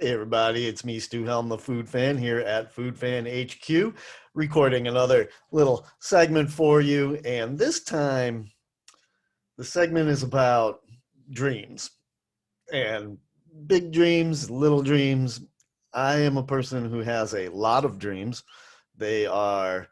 Hey everybody, it's me, Stu Helm, the Food Fan, here at Food Fan HQ, recording another little segment for you. And this time, the segment is about dreams and big dreams, little dreams. I am a person who has a lot of dreams. They are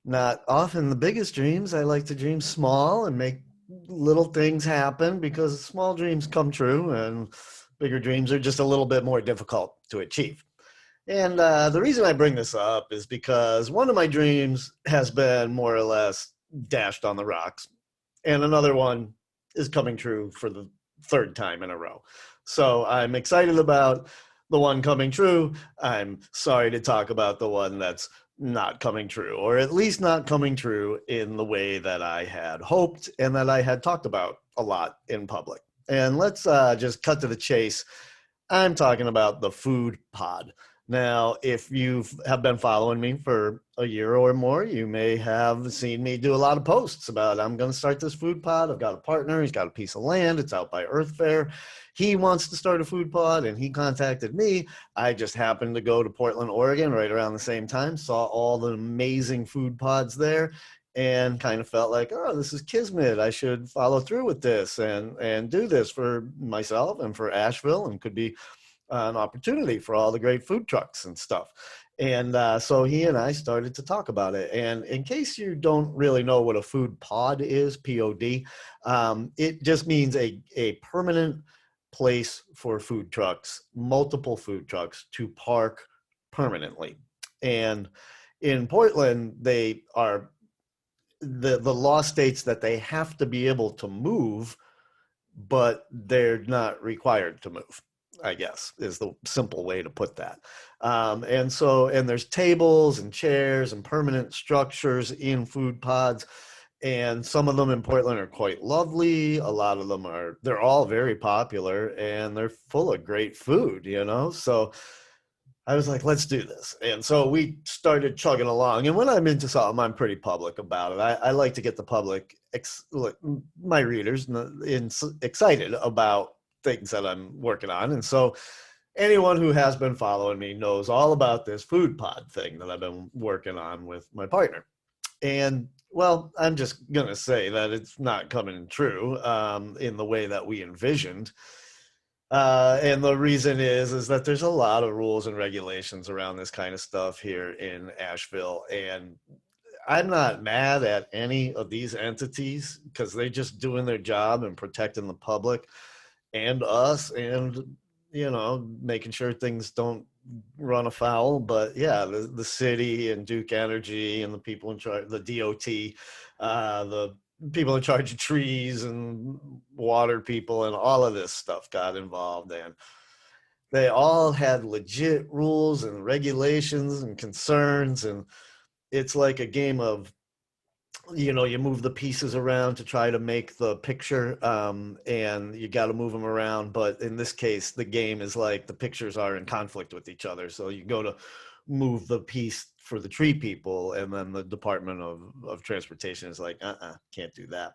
not often the biggest dreams. I like to dream small and make little things happen because small dreams come true and bigger dreams are just a little bit more difficult to achieve. And the reason I bring this up is because one of my dreams has been more or less dashed on the rocks, and another one is coming true for the third time in a row. So I'm excited about the one coming true. I'm sorry to talk about the one that's not coming true, or at least not coming true in the way that I had hoped and that I had talked about a lot in public. And let's just cut to the chase. I'm talking about the food pod. Now, if you have been following me for a year or more, you may have seen me do a lot of posts about I'm going to start this food pod. I've got a partner. He's got a piece of land. It's out by Earth Fair. He wants to start a food pod, and he contacted me. I just happened to go to Portland, Oregon right around the same time, saw all the amazing food pods there, and kind of felt like, oh, this is kismet. I should follow through with this and do this for myself and for Asheville, and could be an opportunity for all the great food trucks and stuff. And so he and I started to talk about it. And in case you don't really know what a food pod is, POD, it just means a permanent place for food trucks, multiple food trucks to park permanently. And in Portland, they are the law states that they have to be able to move, but they're not required to move, I guess, is the simple way to put that. And there's tables and chairs and permanent structures in food pods. And some of them in Portland are quite lovely. A lot of them they're all very popular and they're full of great food, you know? So I was like, let's do this. And so we started chugging along. And when I'm into something, I'm pretty public about it. I like to get the public, my readers, excited about things that I'm working on. And so anyone who has been following me knows all about this food pod thing that I've been working on with my partner. And well, I'm just going to say that it's not coming true in the way that we envisioned. And the reason is that there's a lot of rules and regulations around this kind of stuff here in Asheville. And I'm not mad at any of these entities because they're just doing their job and protecting the public and us and, you know, making sure things don't run afoul. But yeah, the city and Duke Energy and the people in charge, the DOT, the people in charge of trees and water people and all of this stuff got involved, and they all had legit rules and regulations and concerns. And it's like a game of, you know, you move the pieces around to try to make the picture, and you got to move them around. But in this case, the game is like the pictures are in conflict with each other. So you go to move the piece for the tree people, and then the Department of Transportation is like, can't do that.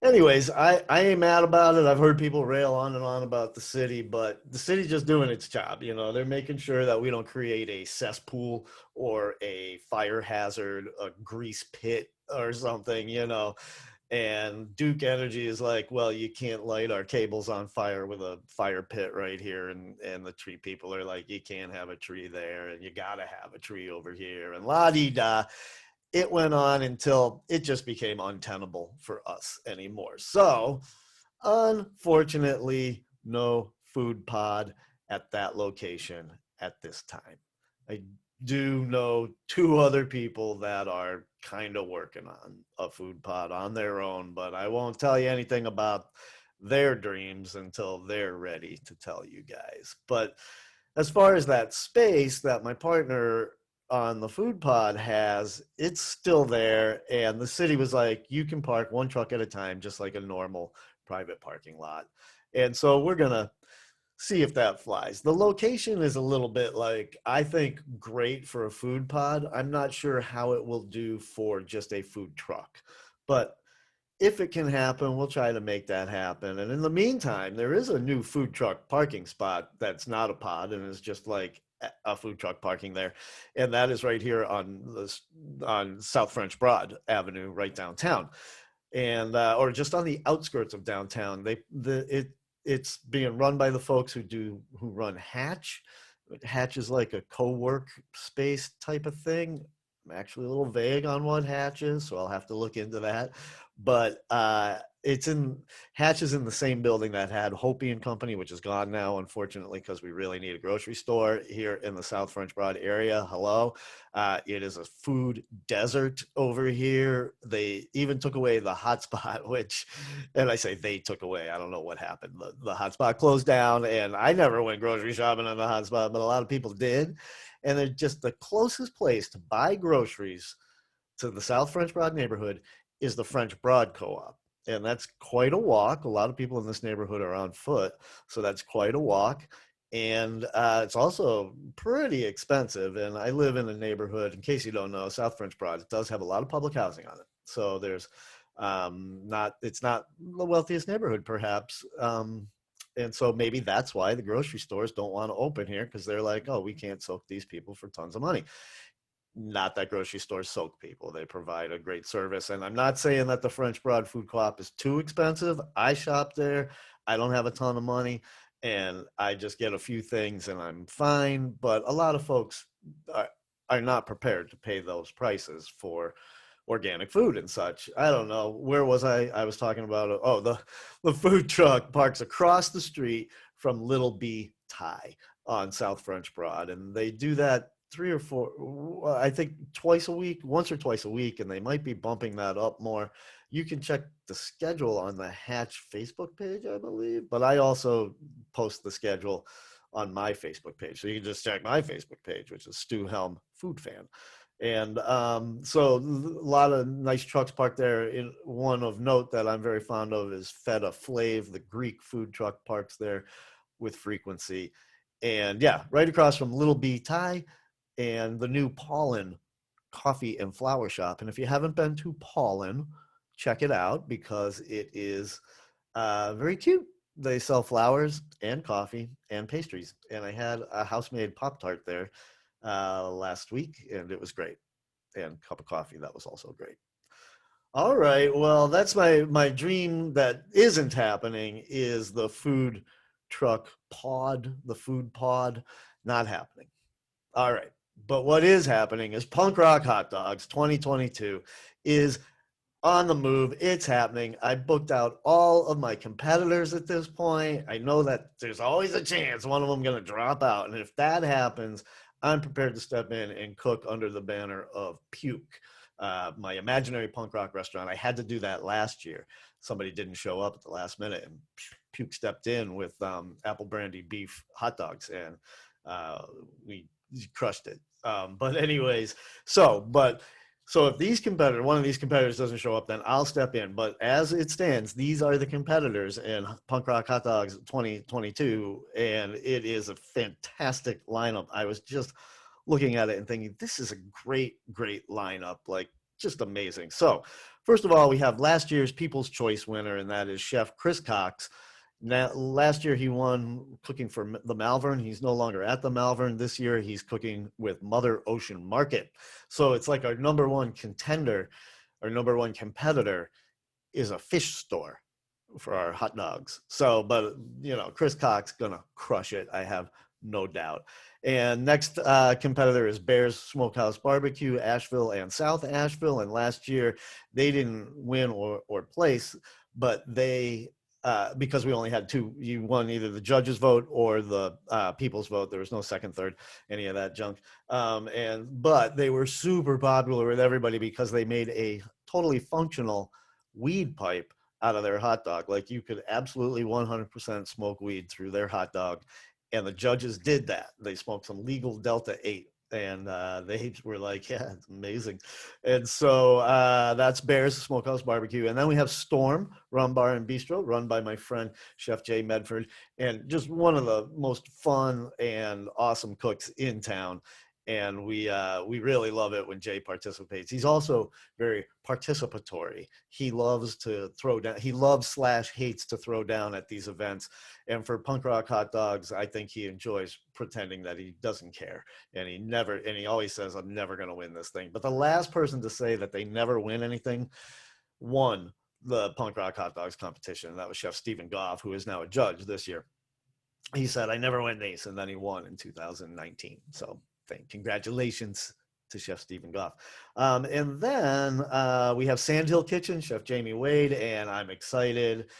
Anyways, I ain't mad about it. I've heard people rail on and on about the city, but the city's just doing its job. You know, they're making sure that we don't create a cesspool or a fire hazard, a grease pit or something, you know. And Duke Energy is like, well, you can't light our cables on fire with a fire pit right here. And the tree people are like, you can't have a tree there, and you got to have a tree over here, and la-di-da. It went on until it just became untenable for us anymore. So, unfortunately, no food pod at that location at this time. I do know two other people that are kind of working on a food pod on their own, but I won't tell you anything about their dreams until they're ready to tell you guys. But as far as that space that my partner on the food pod has, it's still there. And the city was like, you can park one truck at a time, just like a normal private parking lot. And so we're going to see if that flies. The location is a little bit like, I think, great for a food pod. I'm not sure how it will do for just a food truck, but if it can happen, we'll try to make that happen. And in the meantime, there is a new food truck parking spot that's not a pod and is just like a food truck parking there, and that is right here on South French Broad Avenue, right downtown, and or just on the outskirts of downtown. It's being run by the folks who run Hatch. Hatch is like a co-work space type of thing. I'm actually a little vague on what Hatch is, so I'll have to look into that. But it's in Hatch is in the same building that had Hopi and Company, which is gone now, unfortunately, because we really need a grocery store here in the South French Broad area. Hello. It is a food desert over here. They even took away the hotspot, which, and I say they took away, I don't know what happened. The hotspot closed down, and I never went grocery shopping in the hotspot, but a lot of people did. And they're just the closest place to buy groceries to the South French Broad neighborhood is the French Broad Co-op. And that's quite a walk. A lot of people in this neighborhood are on foot, so that's quite a walk. And it's also pretty expensive. And I live in a neighborhood, in case you don't know, South French Broad, it does have a lot of public housing on it. So there's it's not the wealthiest neighborhood, perhaps. And so maybe that's why the grocery stores don't want to open here, because they're like, oh, we can't soak these people for tons of money. Not that grocery stores soak people. They provide a great service. And I'm not saying that the French Broad Food Co-op is too expensive. I shop there. I don't have a ton of money, and I just get a few things and I'm fine. But a lot of folks are not prepared to pay those prices for organic food and such. I don't know. Where was I? I was talking about, oh, the food truck parks across the street from Little B Thai on South French Broad. And they do that 3 or 4, I think twice a week, once or twice a week, and they might be bumping that up more. You can check the schedule on the Hatch Facebook page, I believe, but I also post the schedule on my Facebook page. So you can just check my Facebook page, which is Stu Helm Food Fan. And so a lot of nice trucks parked there. In one of note that I'm very fond of is Feta Flav, the Greek food truck parks there with frequency. And yeah, right across from Little B Thai and the new Paulin Coffee and Flower Shop. And if you haven't been to Paulin, check it out, because it is very cute. They sell flowers and coffee and pastries. And I had a house-made Pop-Tart there last week, and it was great. And a cup of coffee, that was also great. All right, well, that's my dream that isn't happening, is the food truck pod, the food pod, not happening. All right, but what is happening is Punk Rock Hot Dogs 2022 is on the move. It's happening. I booked out all of my competitors at this point. I know that there's always a chance one of them going to drop out. And if that happens, I'm prepared to step in and cook under the banner of Puke, my imaginary punk rock restaurant. I had to do that last year. Somebody didn't show up at the last minute, and Puke stepped in with apple brandy beef hot dogs, and we crushed it. But anyways, so if one of these competitors doesn't show up, then I'll step in. But as it stands, these are the competitors in Punk Rock Hot Dogs 2022, and it is a fantastic lineup. I was just looking at it and thinking, this is a great, great lineup, like just amazing. So first of all, we have last year's People's Choice winner, and that is Chef Chris Cox. Now, last year he won cooking for the Malvern. He's no longer at the Malvern. This year he's cooking with Mother Ocean Market. So it's like our number one contender, our number one competitor is a fish store for our hot dogs. So, but Chris Cox gonna crush it, I have no doubt. And next competitor is Bear's Smokehouse Barbecue, Asheville and South Asheville. And last year they didn't win or place, but they because we only had two. You won either the judges' vote or the people's vote. There was no second, third, any of that junk. But they were super popular with everybody because they made a totally functional weed pipe out of their hot dog. Like, you could absolutely 100% smoke weed through their hot dog. And the judges did that. They smoked some legal Delta 8. And they were like, yeah, it's amazing. And so that's Bear's Smokehouse Barbecue. And then we have Storm Rum Bar and Bistro, run by my friend Chef Jay Medford, and just one of the most fun and awesome cooks in town. and we really love it when Jay participates. He's also very participatory. He loves to throw down. He loves slash hates to throw down at these events. And for Punk Rock Hot Dogs, I think he enjoys pretending that he doesn't care. And he always says, "I'm never going to win this thing." But the last person to say that they never win anything won the Punk Rock Hot Dogs competition. And that was Chef Stephen Goff, who is now a judge this year. He said, "I never win these," and then he won in 2019. So congratulations to Chef Stephen Goff. And then we have Sandhill Kitchen, Chef Jamie Wade, and I'm excited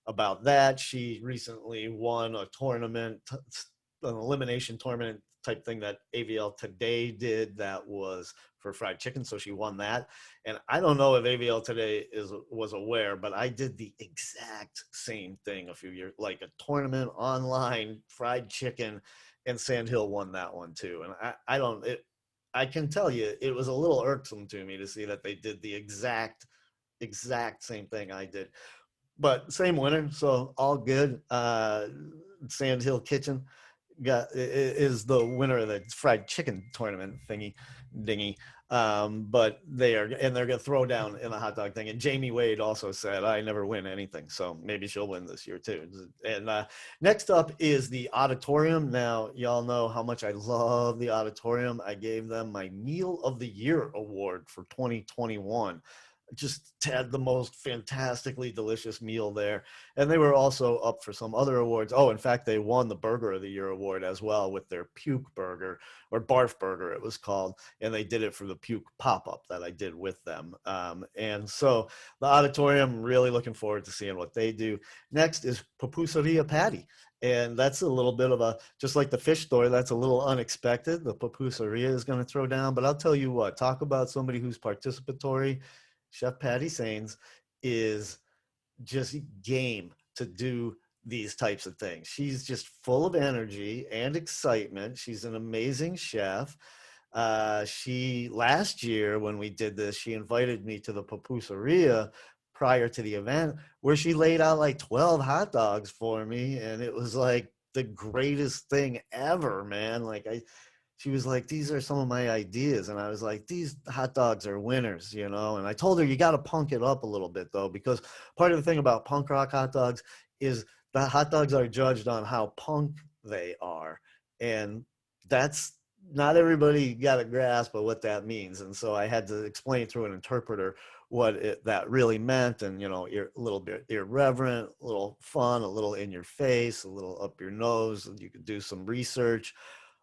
about that. She recently won a tournament, an elimination tournament type thing that AVL Today did that was for fried chicken. So she won that. And I don't know if AVL Today was aware, but I did the exact same thing a few years, like a tournament online fried chicken, and Sandhill won that one too. And I can tell you, it was a little irksome to me to see that they did the exact same thing I did, but same winner, so all good. Sandhill Kitchen is the winner of the fried chicken tournament thingy dingy. But they're going to throw down in the hot dog thing. And Jamie Wade also said, "I never win anything," so maybe she'll win this year too. And next up is the auditorium. Now, y'all know how much I love the auditorium. I gave them my Meal of the Year award for 2021. Just had the most fantastically delicious meal there. And they were also up for some other awards. Oh, in fact, they won the Burger of the Year award as well with their puke burger, or barf burger it was called. And they did it for the puke pop-up that I did with them. And so the auditorium, really looking forward to seeing what they do. Next is Pupuseria Patty. And that's a little bit of just like the fish store, that's a little unexpected. The pupuseria is going to throw down. But I'll tell you what, talk about somebody who's participatory. Chef Patty Sains is just game to do these types of things. She's just full of energy and excitement. She's an amazing chef. She last year when we did this, she invited me to the pupuseria prior to the event, where she laid out like 12 hot dogs for me, and it was like the greatest thing ever, man. She was like, "These are some of my ideas." And I was like, "These hot dogs are winners," you know? And I told her, "You got to punk it up a little bit though, because part of the thing about punk rock hot dogs is the hot dogs are judged on how punk they are. And that's not everybody got a grasp of what that means." And so I had to explain through an interpreter what that really meant. And, you know, a little bit irreverent, a little fun, a little in your face, a little up your nose. You could do some research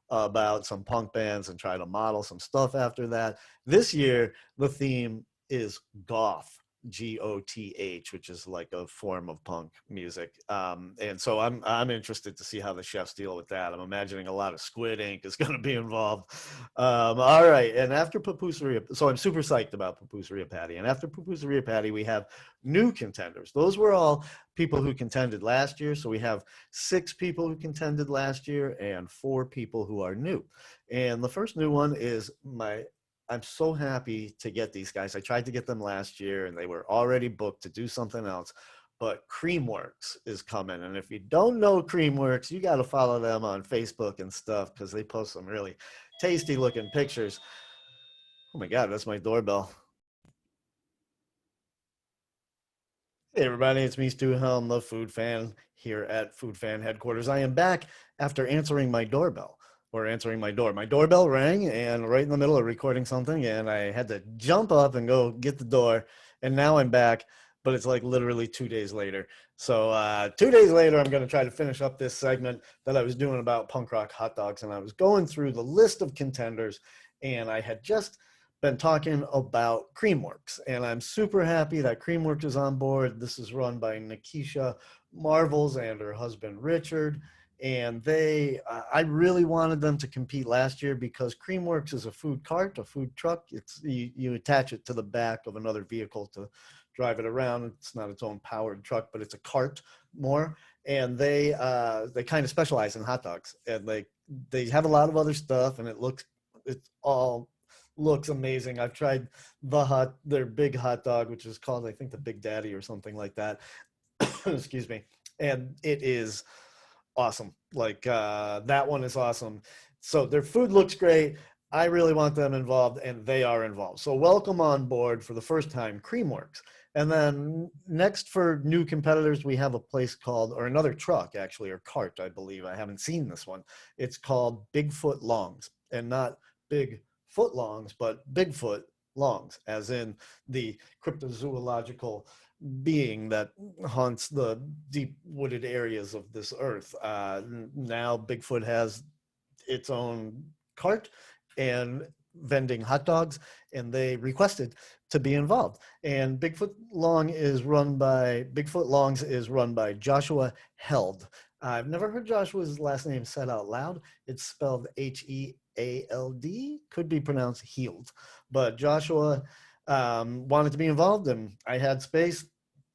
about some punk bands and try to model some stuff after that. This year, the theme is goth, Goth, which is like a form of punk music. And so I'm interested to see how the chefs deal with that. I'm imagining a lot of Squid Ink is going to be involved. All right, and after Pupuseria, so I'm super psyched about Pupuseria Patty. And after Pupuseria Patty, we have new contenders. Those were all people who contended last year. So we have 6 people who contended last year and 4 people who are new. And the first new one is I'm so happy to get these guys. I tried to get them last year and they were already booked to do something else, but Creamworks is coming. And if you don't know Creamworks, you got to follow them on Facebook and stuff, because they post some really tasty looking pictures. Oh my God, that's my doorbell. Hey everybody, it's me, Stu Helm, the Food Fan, here at Food Fan headquarters. I am back after answering my doorbell, or answering my door. My doorbell rang, and right in the middle of recording something, and I had to jump up and go get the door, and now I'm back, but it's like literally 2 days later. So 2 days later, I'm going to try to finish up this segment that I was doing about punk rock hot dogs, and I was going through the list of contenders, and I had just been talking about Creamworks, and I'm super happy that Creamworks is on board. This is run by Nikisha Marvels and her husband Richard, and I really wanted them to compete last year because Creamworks is a food cart, a food truck. You attach it to the back of another vehicle to drive it around. It's not its own powered truck, but it's a cart more. And they kind of specialize in hot dogs, and they have a lot of other stuff, and it's all looks amazing. I've tried their big hot dog, which is called, I think, the Big Daddy or something like that. Excuse me. And it is awesome. Like that one is awesome. So their food looks great. I really want them involved, and they are involved. So welcome on board for the first time, Creamworks. And then next for new competitors, we have a place called, or another truck actually, or cart, I believe. I haven't seen this one. It's called Bigfoot Longs, and not big foot longs, but Bigfoot longs, as in the cryptozoological being that haunts the deep wooded areas of this earth. Now Bigfoot has its own cart and vending hot dogs, and they requested to be involved. And Bigfoot Longs is run by Joshua Held. I've never heard Joshua's last name said out loud. It's spelled Heald, could be pronounced healed, but Joshua wanted to be involved, and I had space.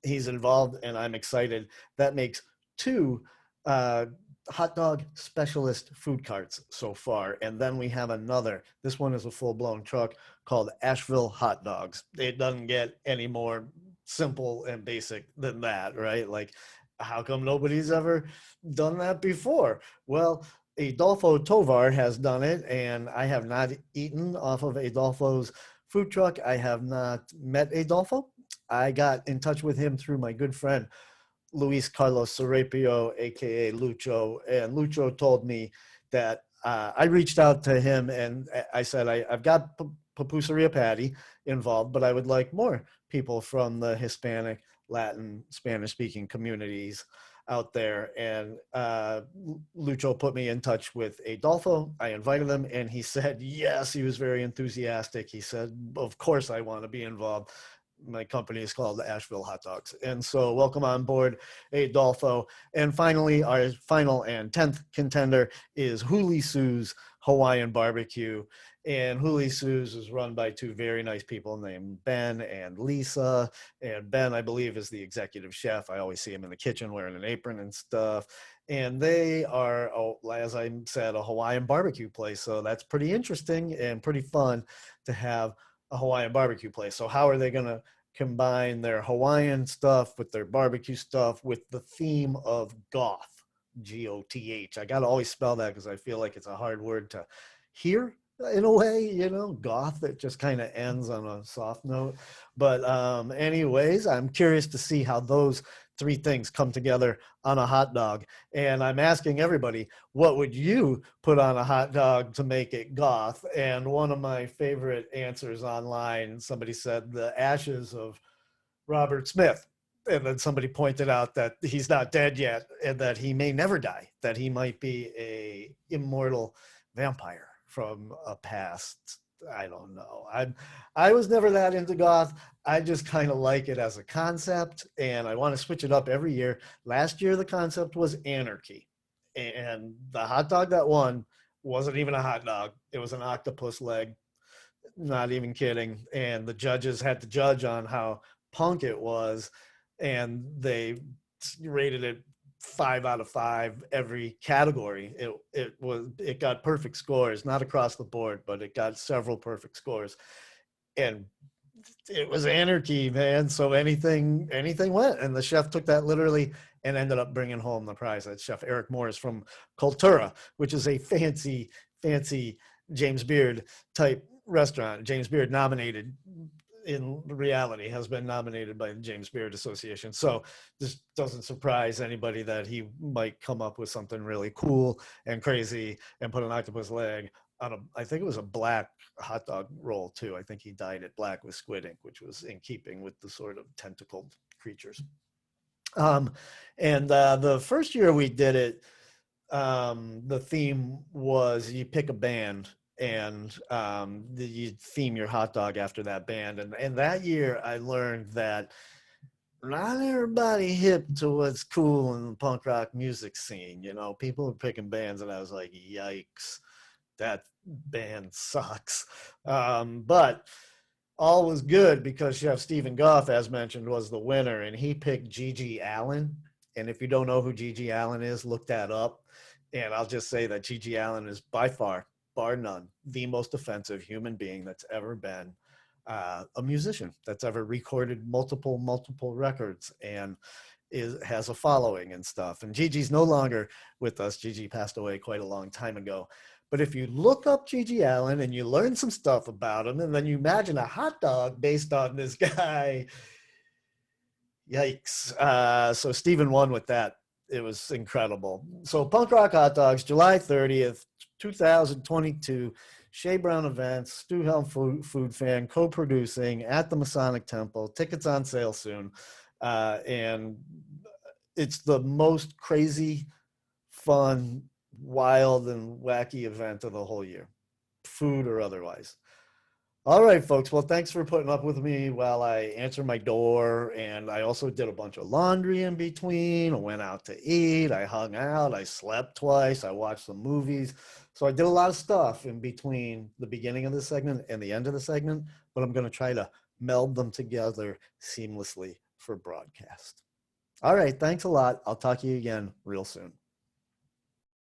He's involved, and I'm excited. That makes two uh, hot dog specialist food carts so far. And then we have another, this one is a full-blown truck called Asheville Hot Dogs. It doesn't get any more simple and basic than that, right? Like, how come nobody's ever done that before? Well, Adolfo Tovar has done it, and I have not eaten off of Adolfo's food truck. I have not met Adolfo. I got in touch with him through my good friend Luis Carlos Serapio, aka Lucho, and Lucho told me that I reached out to him and I said, I've got pupuseria patty involved, but I would like more people from the Hispanic, Latin, Spanish-speaking communities out there. And Lucho put me in touch with Adolfo. I invited him, and he said yes. He was very enthusiastic. He said, of course I want to be involved. My company is called Asheville Hot Dogs. And so welcome on board, Adolfo. And finally, our final and 10th contender is Huli Sue's Hawaiian Barbecue. And Huli Sue's is run by two very nice people named Ben and Lisa. And Ben, I believe, is the executive chef. I always see him in the kitchen wearing an apron and stuff. And they are, as I said, a Hawaiian barbecue place. So that's pretty interesting and pretty fun to have a Hawaiian barbecue place. So how are they going to combine their Hawaiian stuff with their barbecue stuff with the theme of goth, Goth? I got to always spell that because I feel like it's a hard word to hear in a way, goth that just kind of ends on a soft note. But anyways, I'm curious to see how those three things come together on a hot dog. And I'm asking everybody, what would you put on a hot dog to make it goth? And one of my favorite answers online, somebody said the ashes of Robert Smith. And then somebody pointed out that he's not dead yet and that he may never die, that he might be a immortal vampire from a past. I don't know. I was never that into goth. I just kind of like it as a concept, and I want to switch it up every year. Last year, the concept was anarchy, and the hot dog that won wasn't even a hot dog. It was an octopus leg. Not even kidding. And the judges had to judge on how punk it was, and they rated it 5 out of 5 every category. It got perfect scores, not across the board, but it got several perfect scores. And it was anarchy, man. So anything went, and the chef took that literally and ended up bringing home the prize. That's Chef Eric Morris from Cultura, which is a fancy James Beard type restaurant. James Beard nominated, in reality, has been nominated by the James Beard Association. So this doesn't surprise anybody that he might come up with something really cool and crazy and put an octopus leg on I think it was a black hot dog roll too. I think he dyed it black with squid ink, which was in keeping with the sort of tentacled creatures. And the first year we did it, the theme was you pick a band and you theme your hot dog after that band. And that year I learned that not everybody hip to what's cool in the punk rock music scene. People are picking bands, and I was like, yikes, that band sucks. But all was good because Chef Stephen Goff, as mentioned, was the winner, and he picked Gigi Allen. And if you don't know who Gigi Allen is, look that up. And I'll just say that Gigi Allen is by far, bar none, the most offensive human being that's ever been a musician, that's ever recorded multiple records and has a following and stuff. And Gigi's no longer with us. Gigi passed away quite a long time ago. But if you look up Gigi Allen and you learn some stuff about him, and then you imagine a hot dog based on this guy, yikes. So Stephen won with that. It was incredible. So Punk Rock Hot Dogs, July 30th, 2022, Shea Brown Events, Stu Helm Food Fan, co-producing at the Masonic Temple. Tickets on sale soon. And it's the most crazy, fun, wild, and wacky event of the whole year, food or otherwise. All right, folks. Well, thanks for putting up with me while I answered my door. And I also did a bunch of laundry in between. I went out to eat. I hung out. I slept twice. I watched some movies. So I did a lot of stuff in between the beginning of the segment and the end of the segment. But I'm going to try to meld them together seamlessly for broadcast. All right. Thanks a lot. I'll talk to you again real soon.